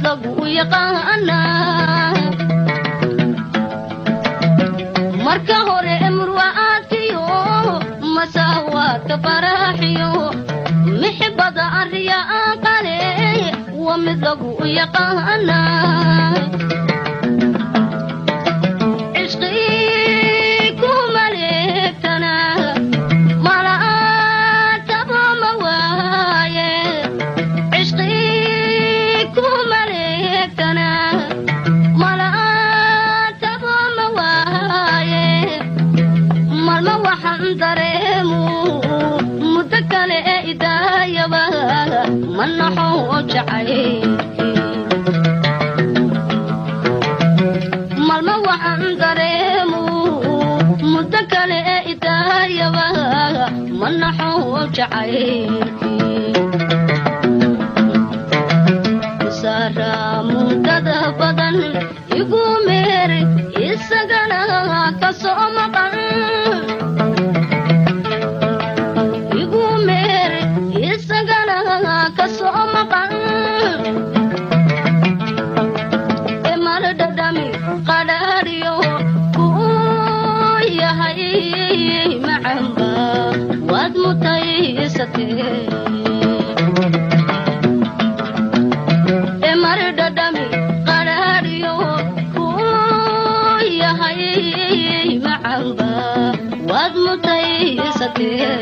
lagu yaqaana marka hore murwaatiyo masawaadka faraxiyo mixbada ariya qale wa mid lagu yaqaana منحو جعي مالما عندريمو مدكل إدايا منحو جعي سارا مدد بدن يقومير يسغنا كسومقا Emardadami qaraariyo kuya hay macamba wad mutaysatee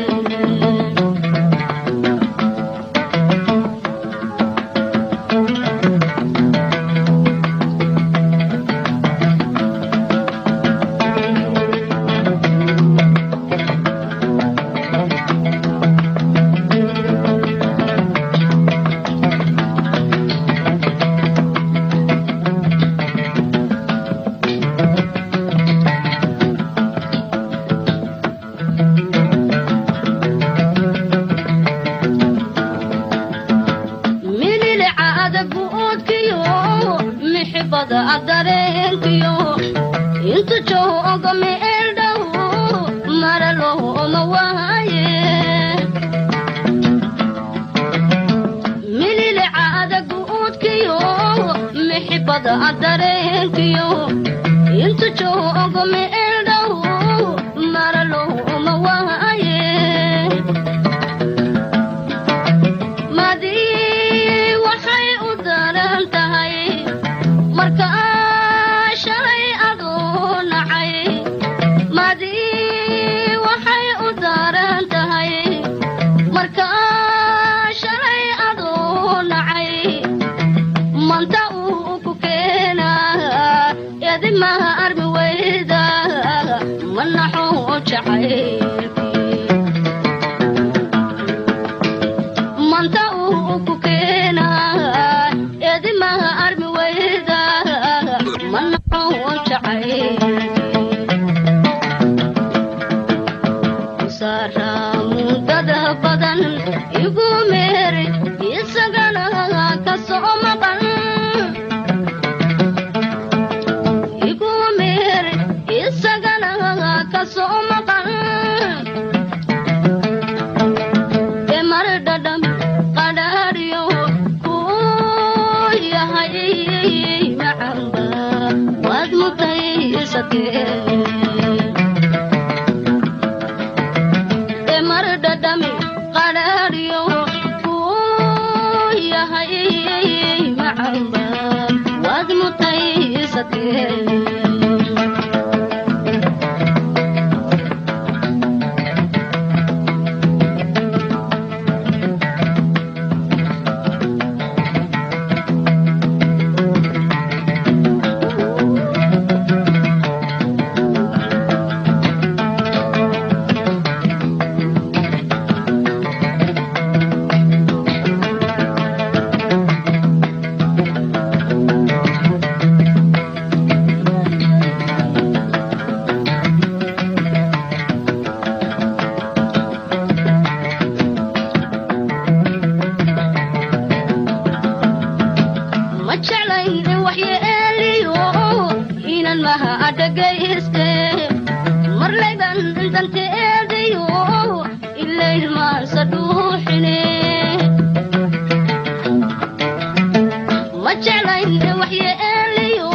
وجعلين وحياليو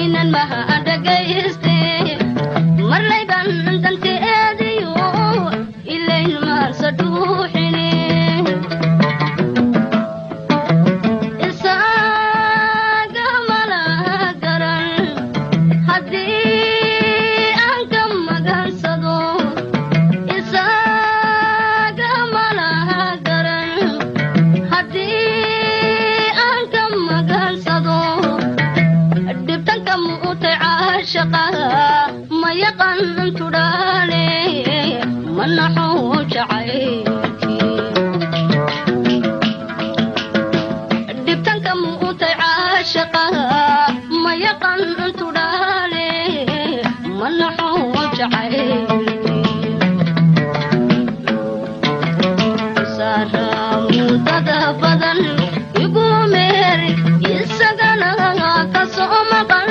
إن ما أدقيستي مرلي بندنت أديو إلين ما صدوحني إساق ملا قرن حدي أنكم مقصدو إساق ملا قرن حدي أنكم مقصدو دبتنكم عاشقها ما يقن ترالي منحو شعيكي دبتنكم عاشقها ما يقن ترالي منحو شعيكي سارة مدد بدن يقومير يسقنا كسومقن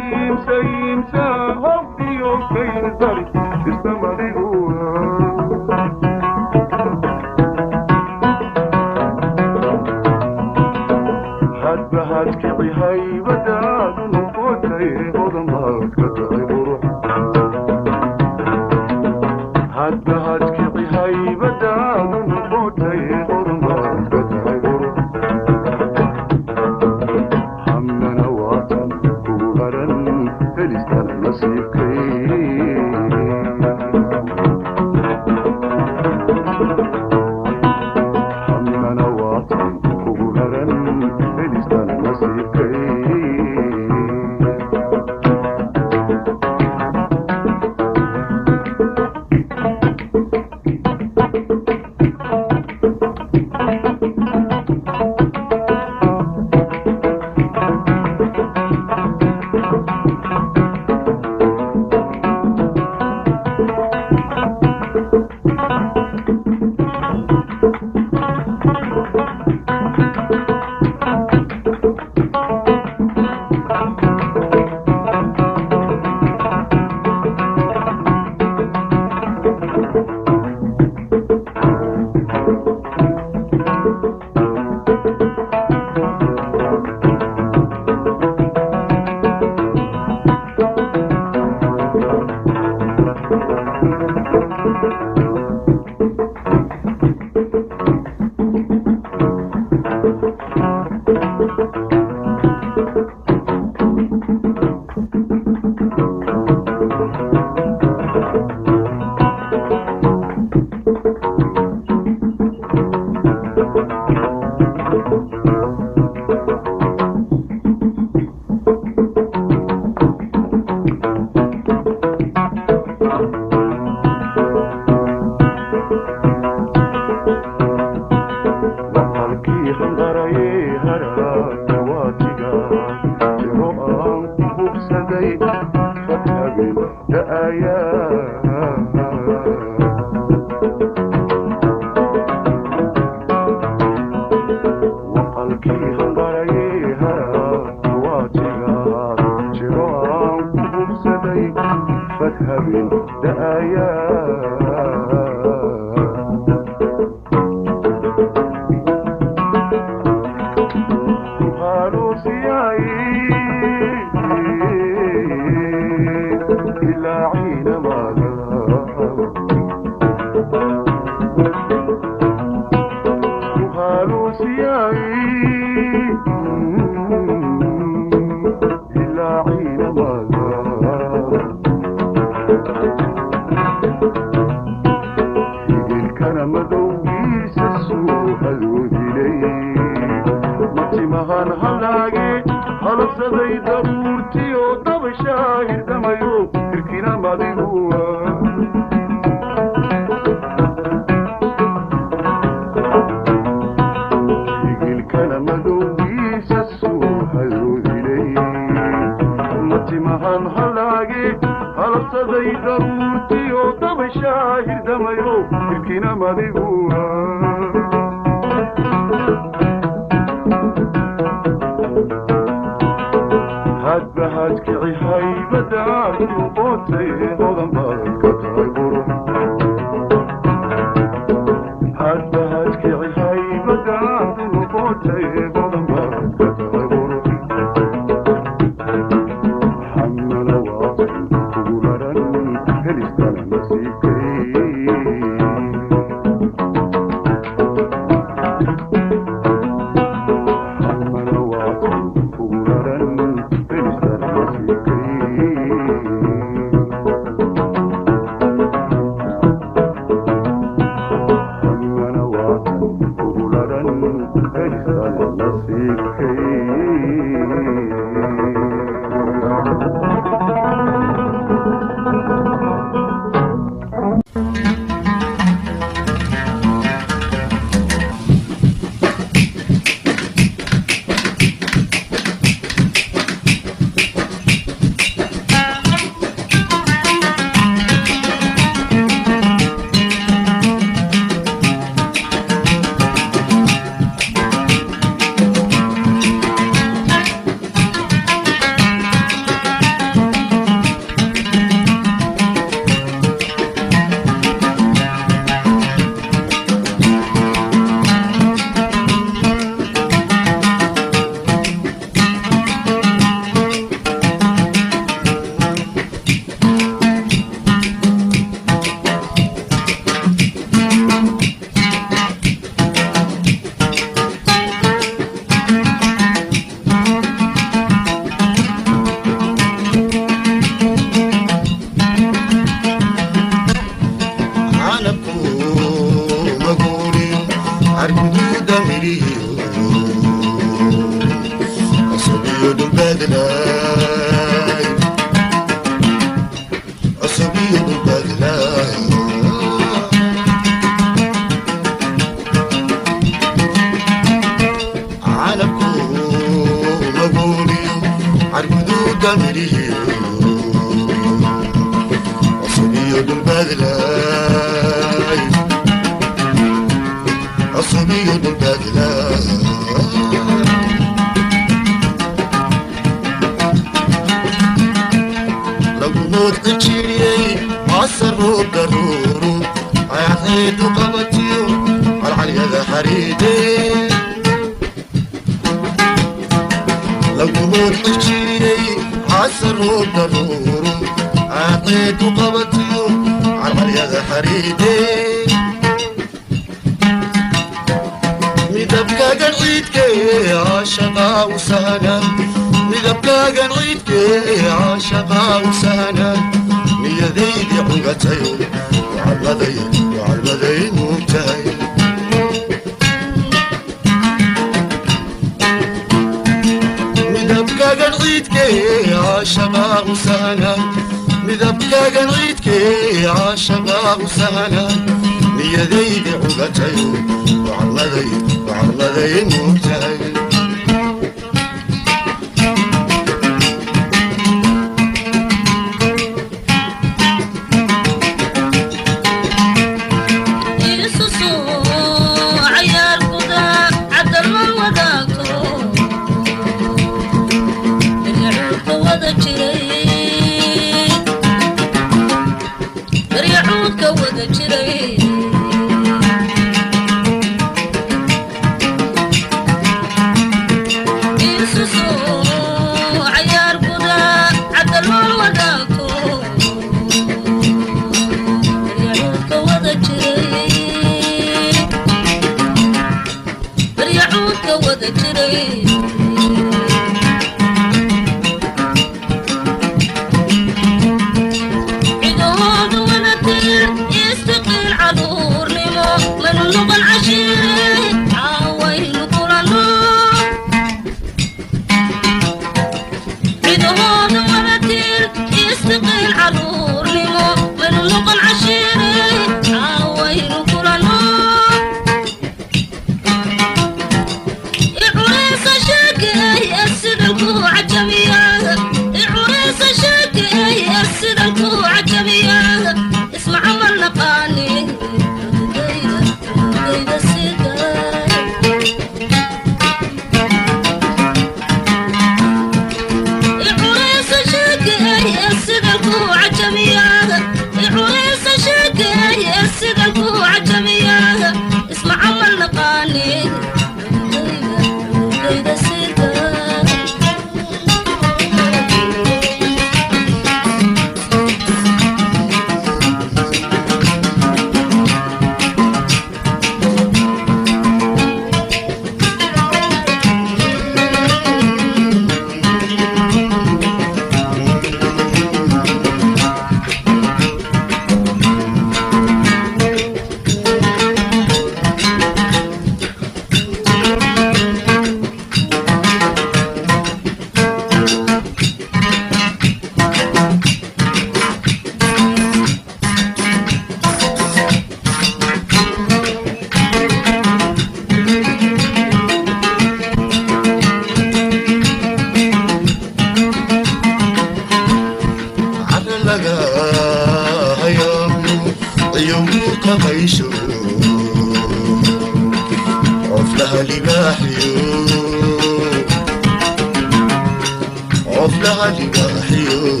عفلها لباحيو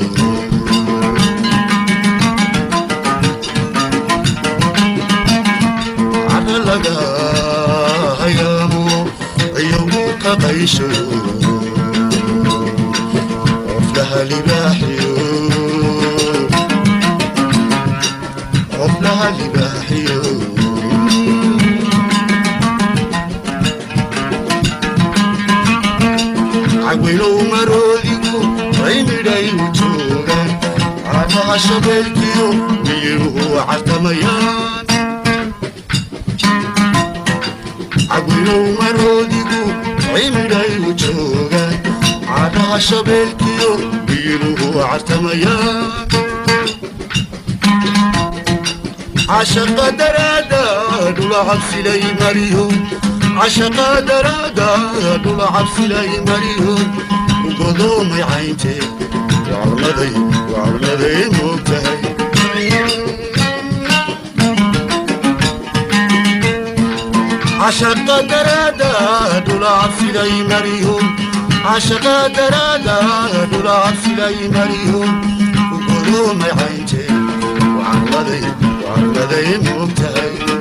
عبلغا هيامو يومو كقيشو عفلها لباحيو عفلها لباحيو عقلو مروليكو عيمي وجوغا عطا شبالكيو بيروهو عالتميان عقلو مروليكو عيمي وجوغا عطا شبالكيو بيروهو عالتميان عشق درادا دولا عبسي لي مريهم عشق درادا دولا عبسي لي مريهم وقضومي عينتي وعرمدي مبتهي عشق درادا دولا عبسي لي مريهم عشق درادا دولا عبسي لي مريهم وقضومي عينتي وعرمدي مبتهي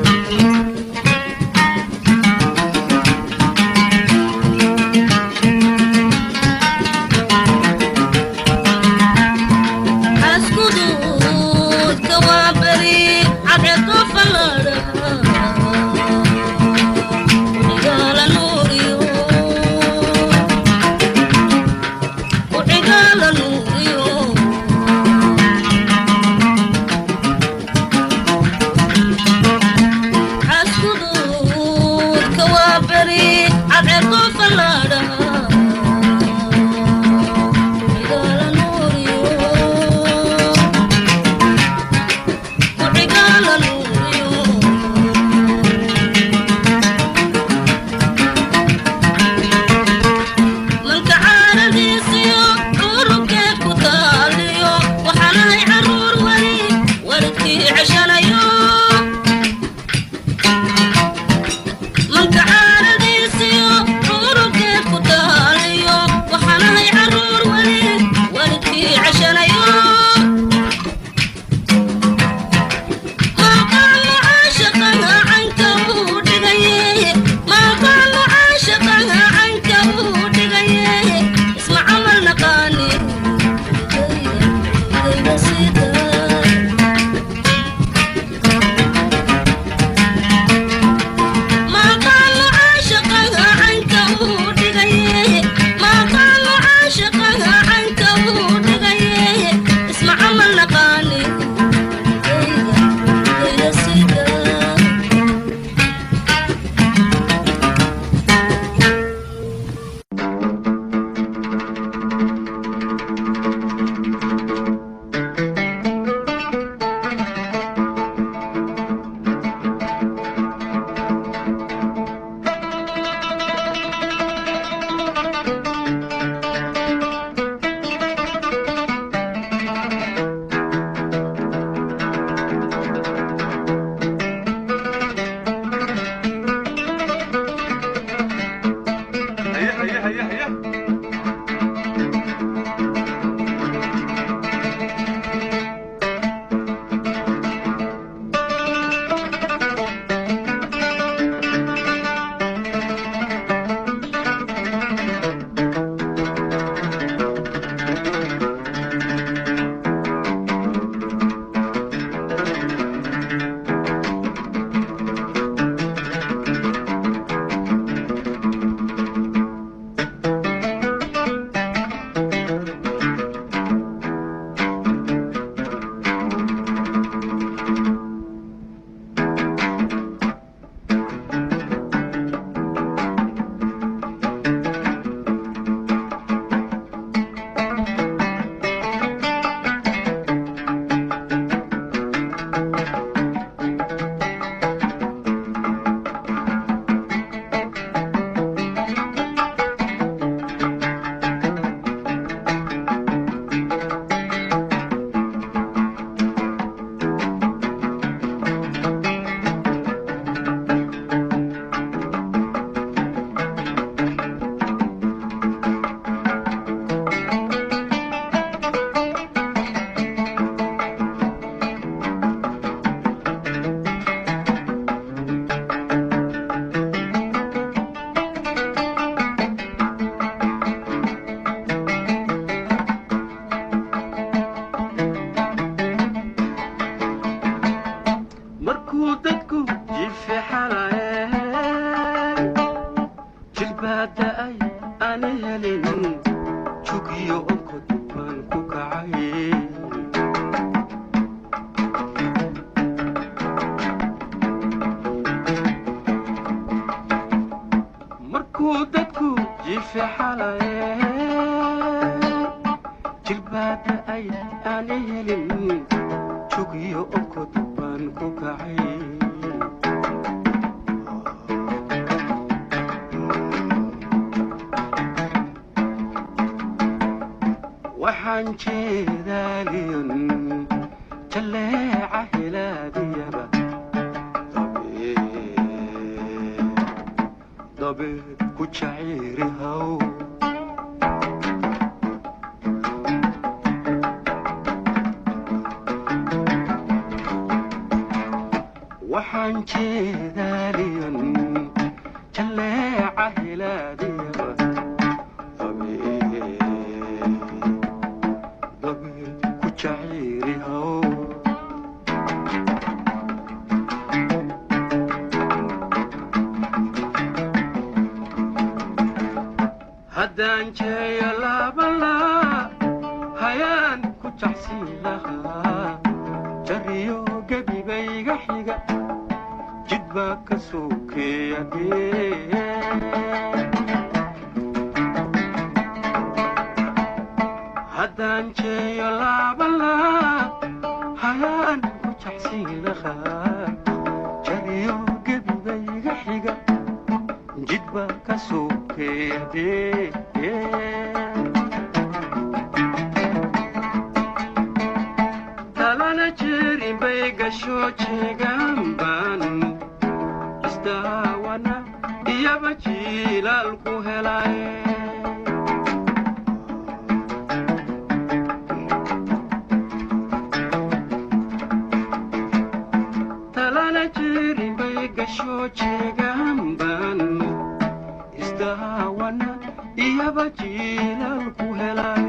من تعال ديسيو jilbaada ay aan helin jugiyo onkod baan ku kacay markuu dadku jiife xalaye jilbaada ay aan helin jugiyo onkod baan ku kacay waxaan jeedaaliyun jaleeca hilaadiyaba dabeed ku jaciirihaw waxaan jeedaaliyun jaleeca hilaadiyaba haddaan jeeyo laabalaa hayaan ku jacsin lahaa jariyo gebibayga xiga jid baa ka sokeeya haddaan jeeyo laabalaa hayaan ku jacsin lahaa jariyo gebibayga xiga jid baa ka sokeeya talana jeerin bay gasho jeegaan isdaawana iyaba jiilaal ku helay talana jeerin bay gasho jeegaan isdaawana iyaba jiilaal ku helay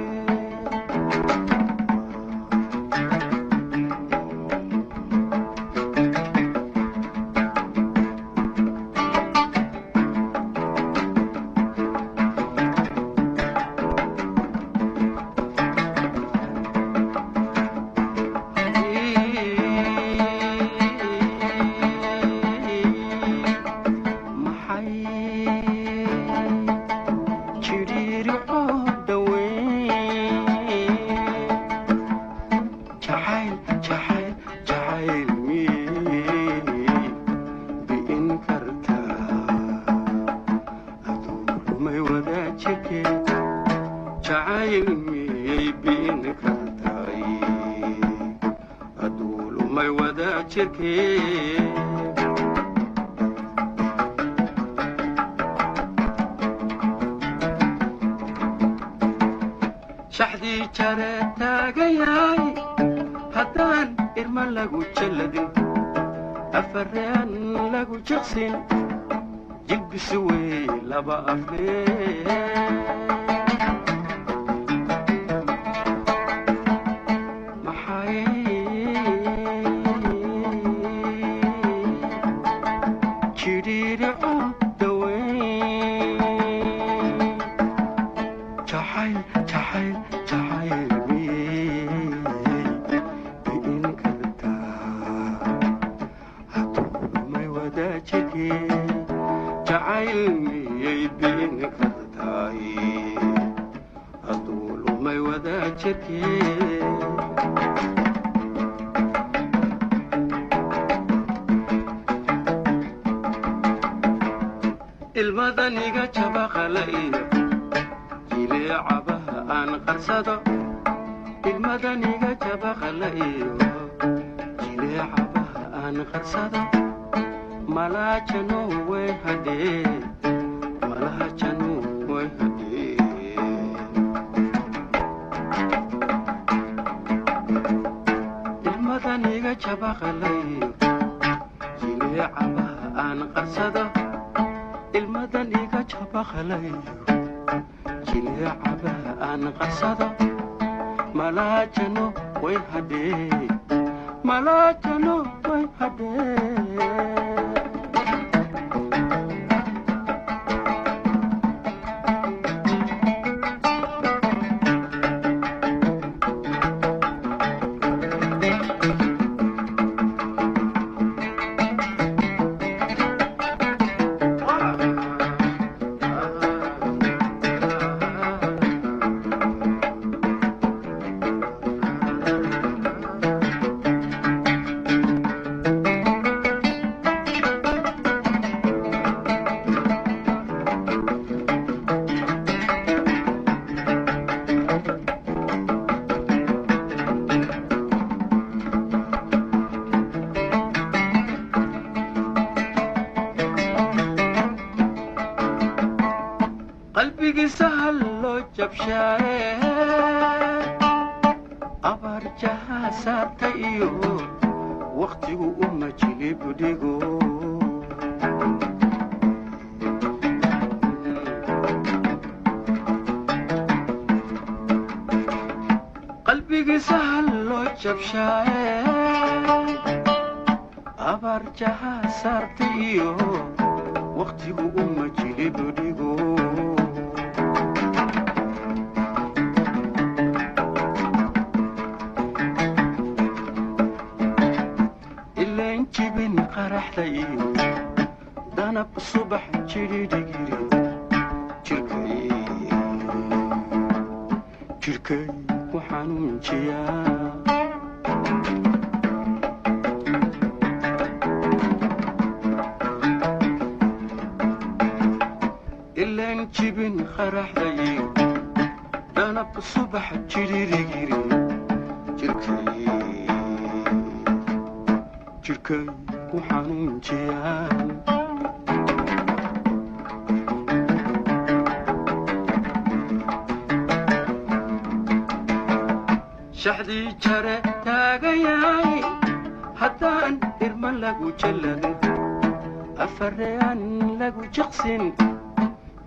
shaxdii jare taagayay haddaan irma lagu jalladin afareen lagu jiqsin jilbisi wey laba afleen ilmadaniga jabaqalayo jileecabaha aan qarsado ilmadaniga jabaqalayo jileecabaha aan qarsado malaajano way hadee malaajano way hadee ilmadaniga jabaqalayo jileecabaha aan qarsado ilmadan iga jabaqalayo jileecabaha aan qarsado malaajano way hadee malaajano way hadee qalbigii sahal loo jabshaaye abaar jahaa saarta iyo waqtigu uma jilib dhigo qalbigii sahal loo jabshaaye abaar jahaa saarta iyo waqtigu uma jilib dhigo ileen jibin qaraxda iyo danab subax jidhidhigiri jirkay ku xanuunjiyaa ileen jibin qaraxda iyo danab subax jidhidhigiri jirkay ku xanuunjiyaa shaxdii jare taagayay haddaan irma lagu jalladin afareyaan lagu jiqsin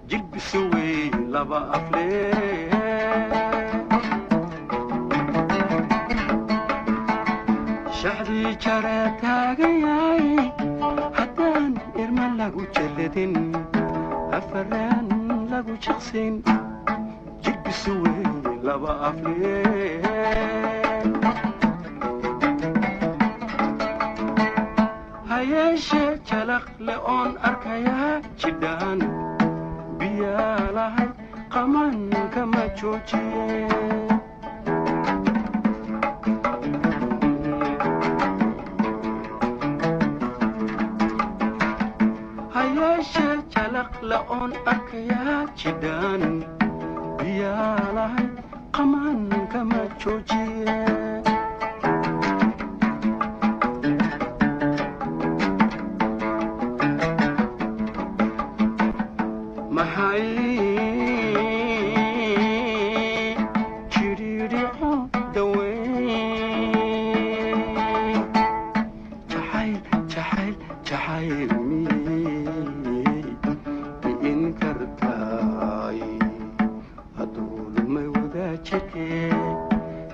jilbisu wey laba aflee shaxdii jare taagayay haddaan irma lagu jalladin afareyaan lagu jiqsin jilbisu wey laba aflee hayeeshee jalaq le oon arkayaa jidhaan biyaa lahay qaman kama joojiye hayeeshee jalaq le oon arkayaa jidhaan biyaa lahay qaman kama joojiye maxay jiriirico daweyn jacayl miyey bi'in kartaay aduulmay wadaajirkee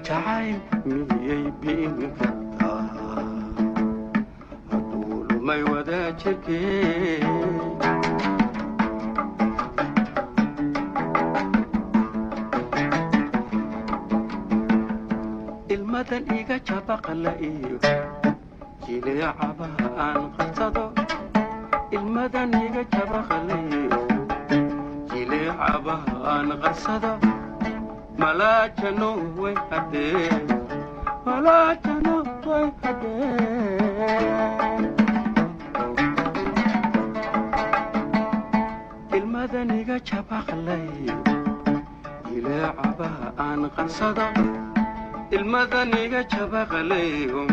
jacayl miyey bi'in kartaa aduulmay wadaajirkee ilmadan iga jabaqla iyo jileecabaha aan qarsado ilmadan iga jabaqla iyo jileecabaha aan qarsado malaajano way hadee malaajano way hadee ilmadan iga jabaqla iyo jileecabaha aan qarsado ilmadan iga jabaqalayhum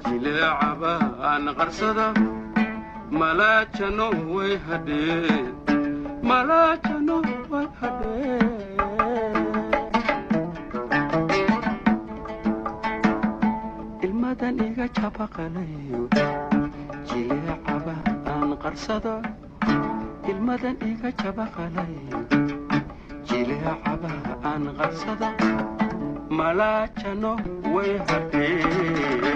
jileecabaha aan qarsada malaajano way hadhee malaajano way hadhee ilmadan iga jabaqalayhum jileecabaha aan qarsada ilmadan iga jabaqalayhum jileecabaha aan qarsada malaajano way hadhee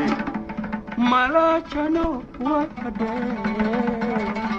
malaajano way hadhee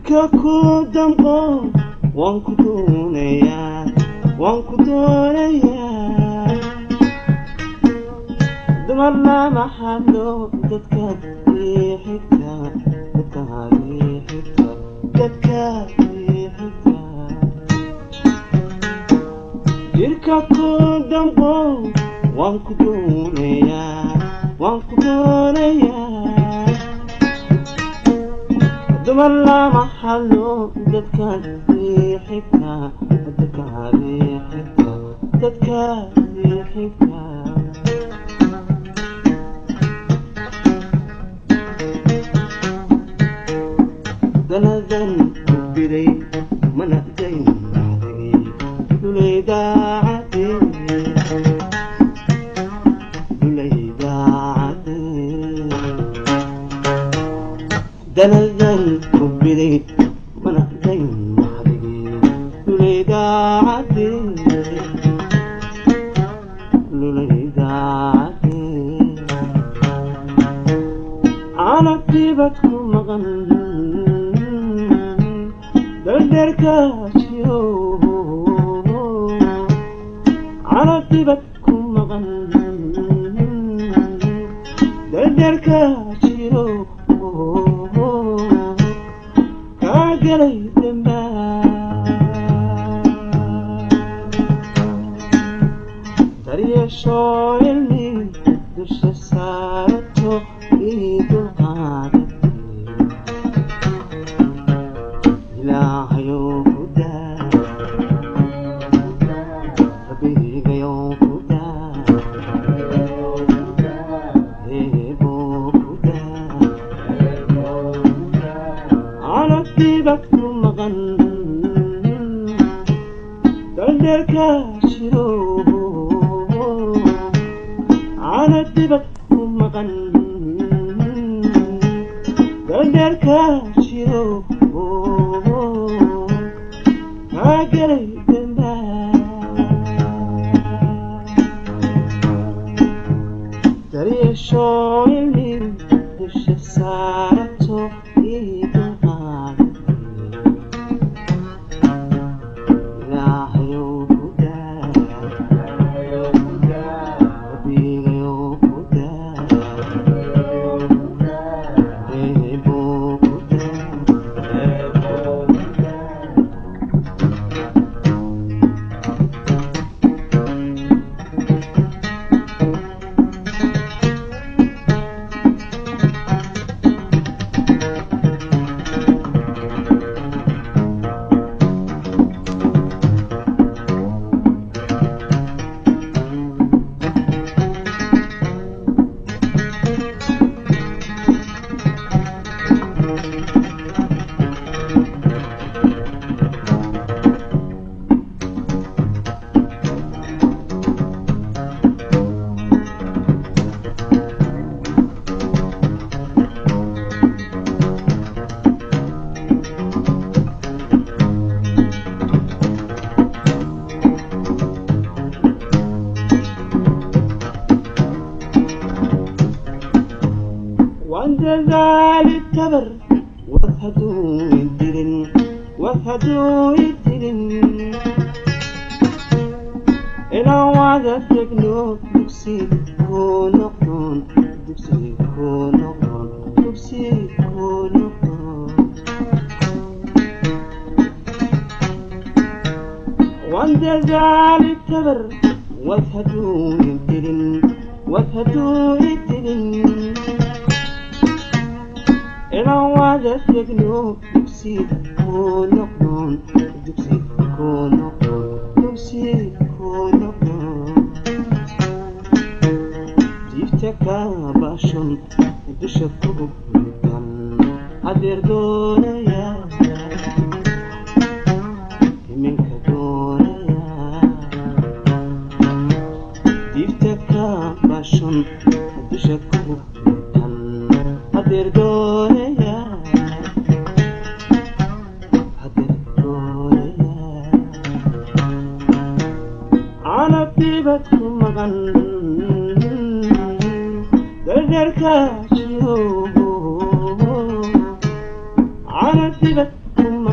jirka ku damqo waan ku doonayaa dumar lama hadlo dadka xigta jirka ku damqo waan ku doonayaa dumar lama hadlo dadka xigta danadan biday mana dayn dulaydaacade danadan biday mana dayn dulaydaacade ana tibad ku maqan dardarkaasiyo carabtibad ku maqan dardarkaasiyo kaa galay dambaa daryeeshoo ilmi dusha saarato ii dulqaada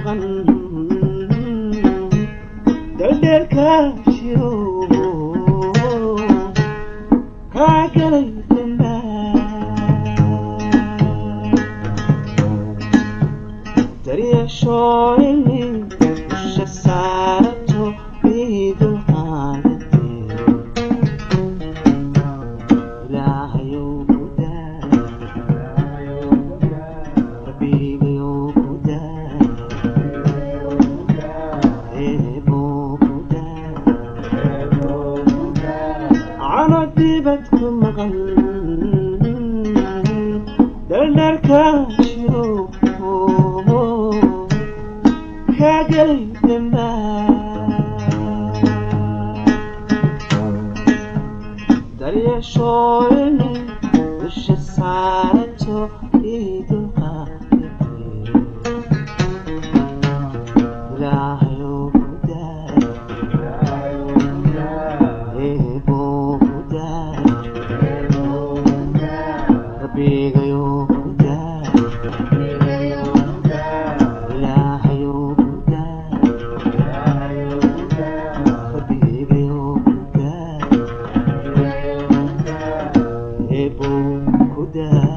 maqan daldalka shiro kaa galay daryeeshooyni usha saarato idul qaadate ilaahayow ku daa rabbigayow ku daa eeboo ku daa cano dibad ku maqan daldalka shiro daryeeshooyni dusha saarato idul qaadate ilaahayow ku daa eeboo ku daa rabbigayow ku daa ilaahayow ku daa rabbigayow ku daa eeboo ku daa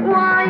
Why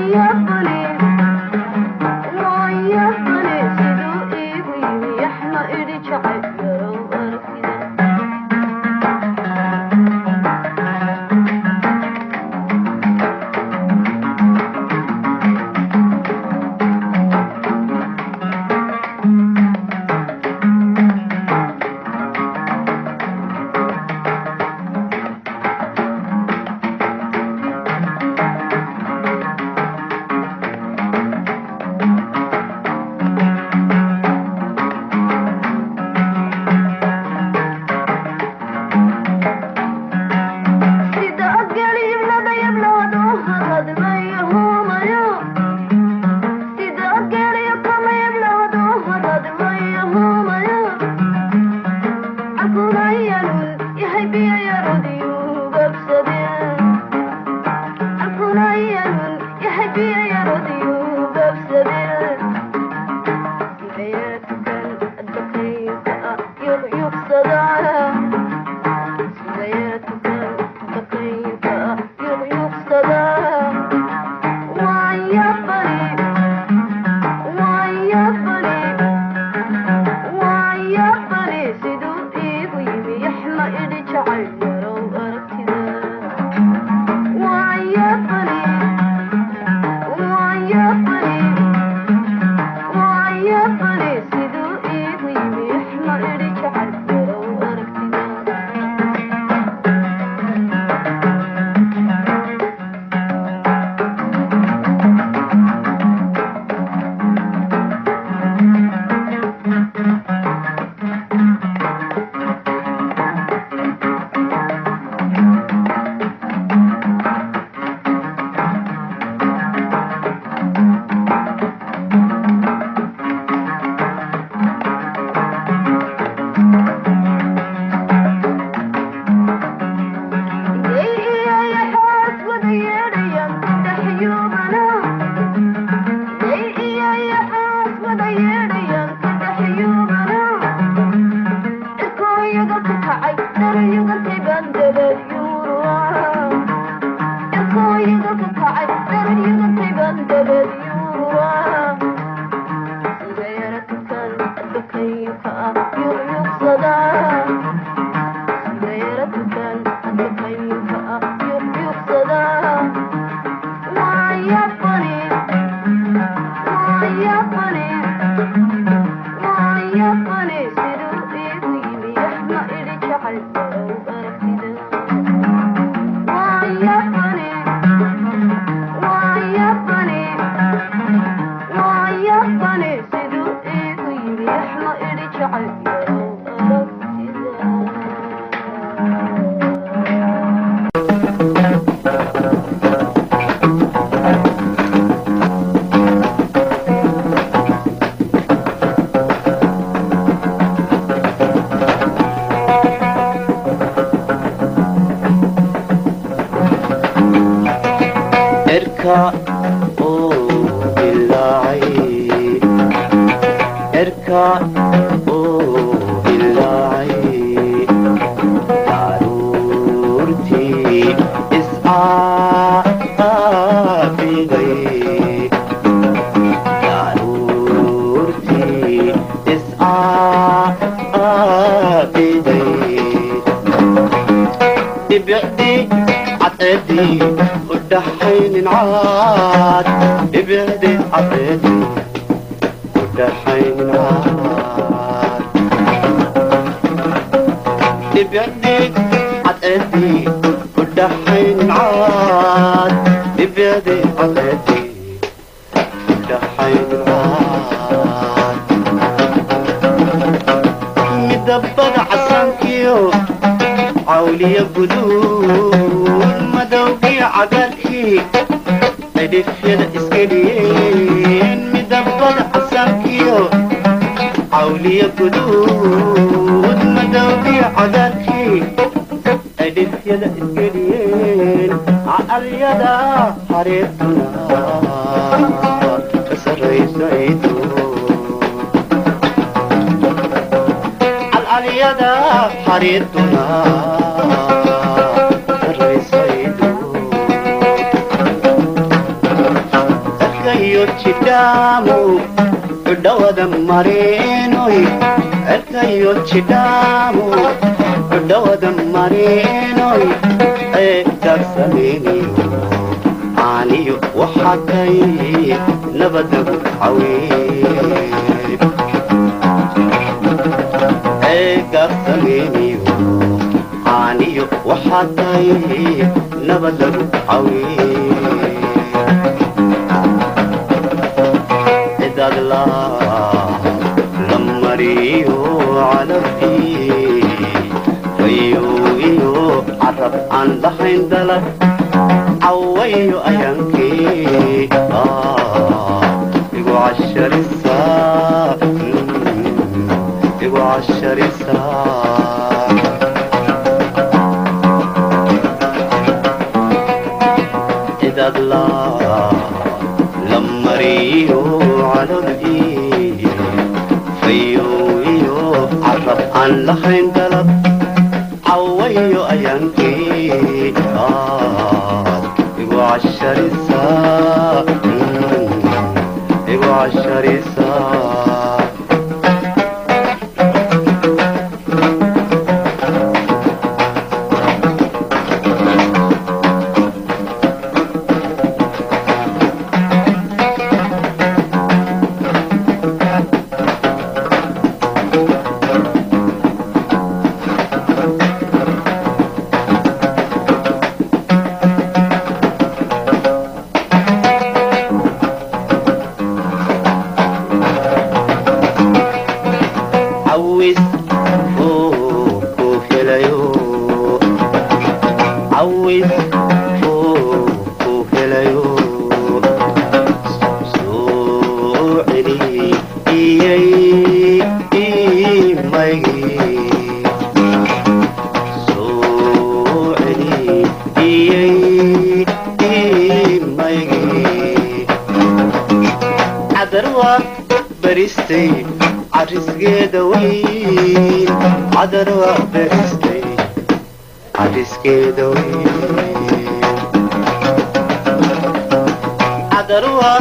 cadarwa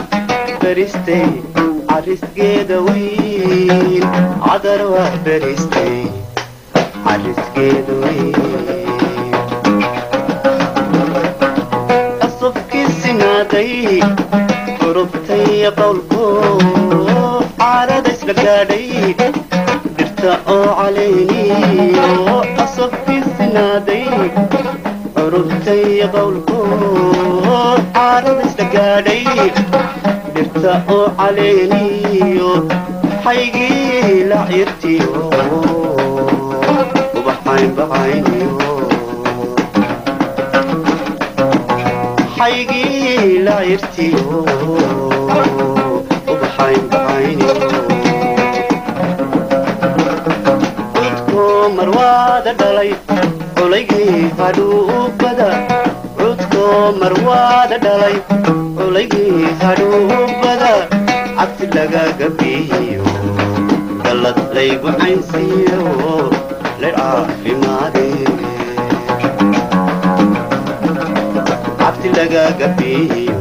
beristay carisgeeda weyn cadarwa beristay carisgeeda weyn asufkii sinaaday qurubtay qowlko caarada isla gaadhay dirta oo caleyniyo asufkii sinaaday qurubtay qowlko caarada isla gaadhay dirta oo caleyniyo haygii la cirtiyo ubaxayn bacayniyo haygii la cirtiyo ubaxayn bacayniyo cudko marwaada dhalay culaygii hadhuubada cudko marwaada dhalay culaygii hadhuubada cabsi laga gabiyo galad laygu caynsiiyo le caafimaade cabsi laga gabiyo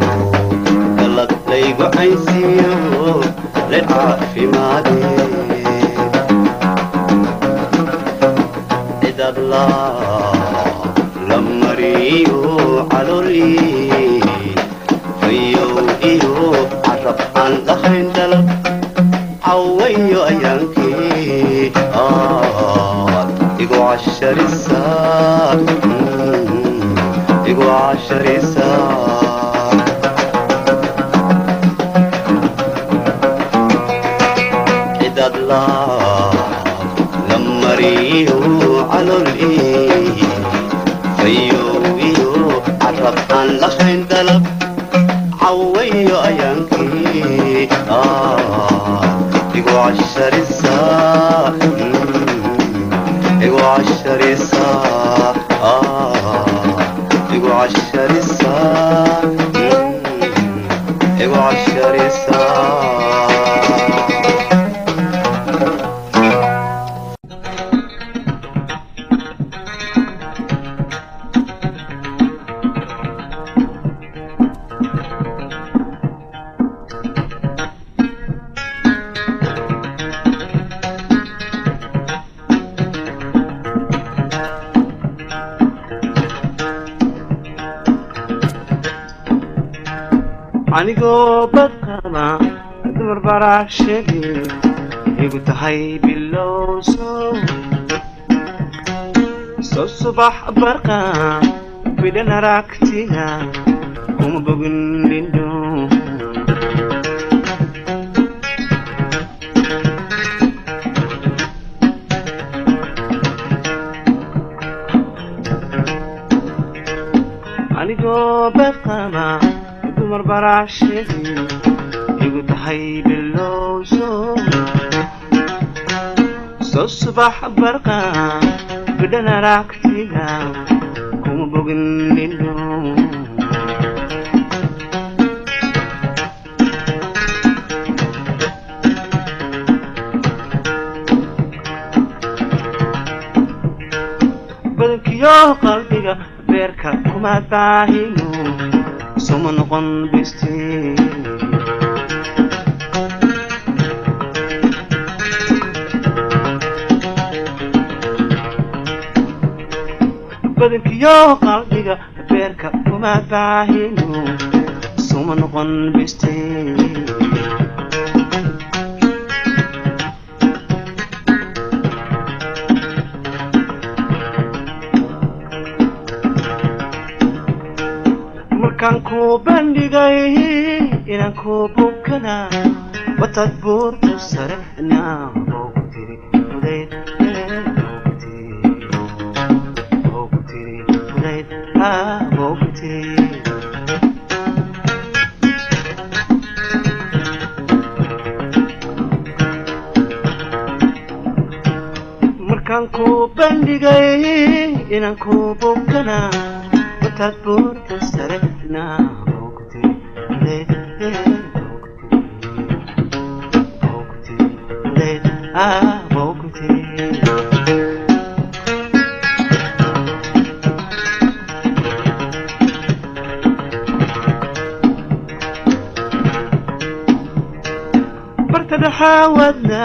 galad laygu caynsiiyo le caafimaade cidad la mariyo caloli fayow iyo carab aan lahayn dalab cawayo ayaankii igu casharisa cidad la mariyo caloli fayow iyo carab aan lahayn dalab cawayo ayaankii igu casharisa igu casharisa igu casharisa igu casharisa anigoo badqaba dumar baraashadii igu tahay bilow soo subax barqa bidhan aragtiga kuma bogin lindho anigoo badqaba dumar baraashadii igu tahay bilow soo subax barqa bidhan aragtiga kuma bogin lindho badankiyo qalbiga beerka kuma baahino suma noqon bistay badankiyo qalbiga beerka kuma baahino suma noqon bistay markaan ku bandhigay inaan ku bukana watad buurtu sare naa boogu tiri fudayd boogu tiri fudayd boogu tiri markaan ku bandhigay inaan ku bukana watad buurtu sare naa boogu tiri fudayd boogu tiri fudayd boogu tiri برتدحاودنا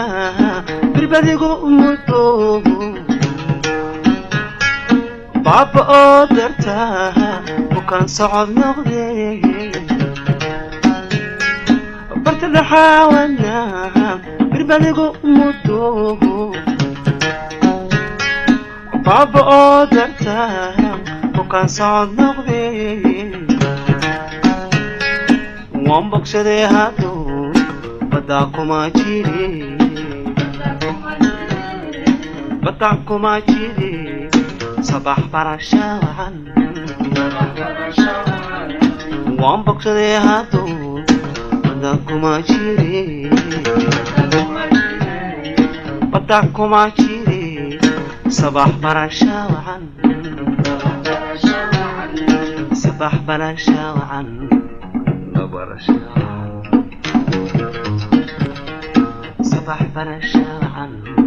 بربديقو أمودو بابا قدرتها وكان صعب نغضي برتدحاودنا بربديقو أمودو بابا قدرتها وكان صعب نغضي وان بقشدي هاتو بداكو ما جيري بداكو ما جيري صباح برشاوان وان بقشدي هاتو بداكو ما جيري بداكو ما جيري صباح برشاوان صباح برشاوان صباح برشاوان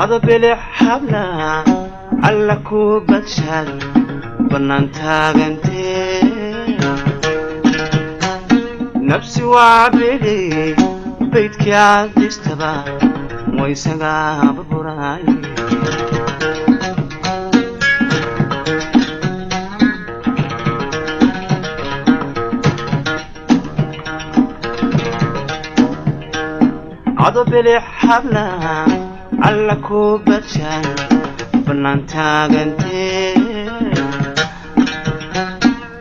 هذا بلح حبلا على كوبة شال بنانتا غنتي نفسي وعبلي بيتك يا ديستبا ويسقى ببراي هذا بلح حبلا على كوبة شاي بنانتا غنتي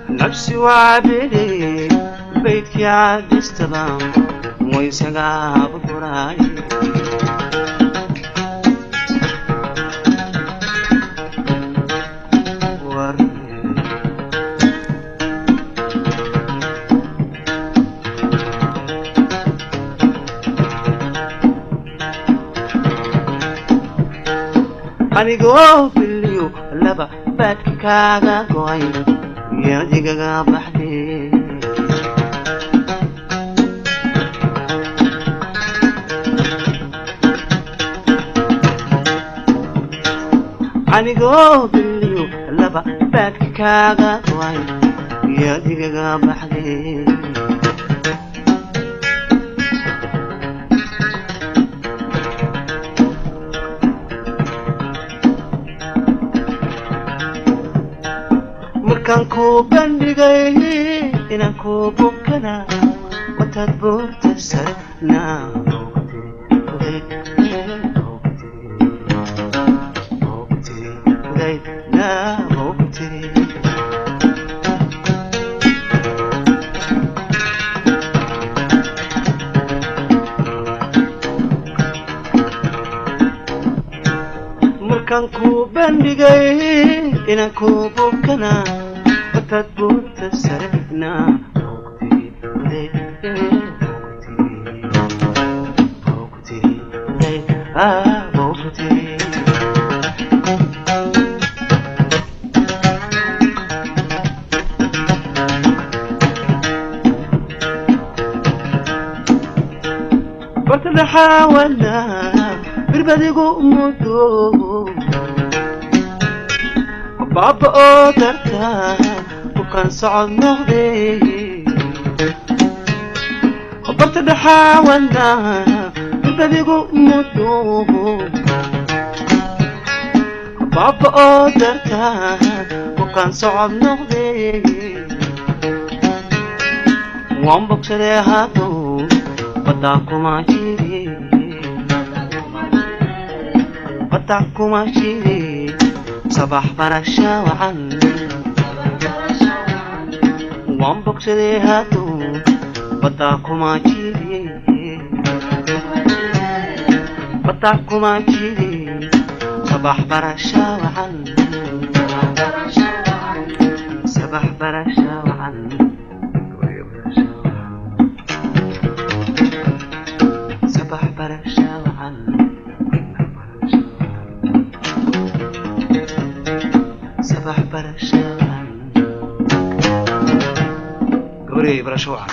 نفسي وعبلي بيتك يا ديستبا ويسقى ببراي أنيقو بليو لبا باتك كاغا قوي يا ديقا بحدي أنيقو بليو لبا باتك كاغا قوي يا ديقا بحدي markaan ku bandhigay inaan ku bukana wataad buurta sare markaan ku bandhigay inaan ku bukana تدبوت سرنا بوقتي برتنا حاولنا بربديقو مدو بابا قدرتها وكان صعب نغضي برتنا حاولنا badigu mudo baba odarta وكان صعب نغضي وان بكسري هاتو بداكو ماشيري بداكو ماشيري صباح برشا وعن وان بكسري هاتو بداكو ماشيري بداكو ماشيري صباح برشا وعن صباح برشا وعن صباح برشا وعن صباح برشا وعن قولي برشا وعن